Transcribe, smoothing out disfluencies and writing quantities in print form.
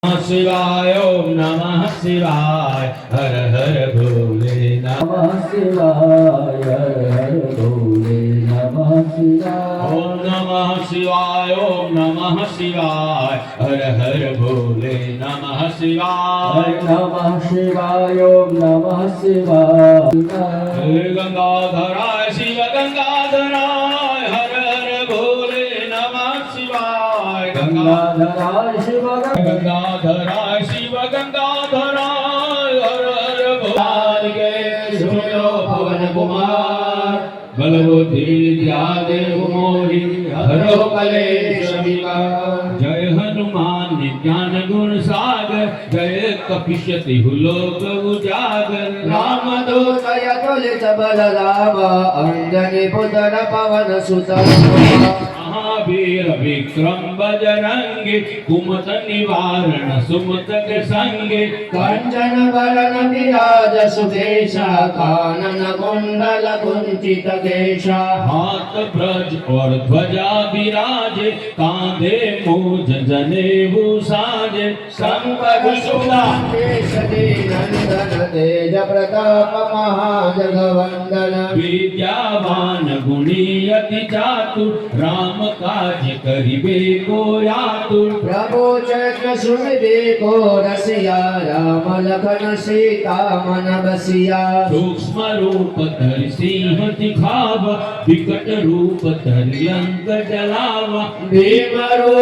शिवाय ओम नमः शिवाय हर हर भोले नमः शिवाय हर हर भोले नमः शिवाय ओम नमः शिवाय ओम नमः शिवाय हर हर भोले नमः शिवाय नमः शिवाय ओम नमः शिवाय गंगाधराय शिव गंगाधराय हर हर भोले नमः शिवाय गंगाधराय शिव गंगाधराय शिव गंगाधराय हर हर भोले सुनो पवन कुमार बलबुद्धि विद्या देव मोहि हरो कलेश विकार जय हनुमान ज्ञान गुण सागर जय कपिशति लोक उजागर रामदूत यतुलित बलराम अंजनी पुत्र पवन सुत महावीर विक्रम बजरंगी कुमत निवारण सुमत के संगे कंचन वरण विराज सुकेशा कानन कुंडल कुंचित केशा हाथ ब्रज और ध्वजा विराजे कांधे मूज जनेऊ साजे संपद सुधा केशरी नंदन तेज प्रताप महाजगवंदन विद्यावान गुणी अति चातुर राम काज करिबे को आतुर प्रभु चरित्र सुनिबे को रसिया राम लखन सीता मन बसिया सूक्ष्म रूप धरि सिंह दिखावा विकट रूप धरि लंक जलावा भीम रूप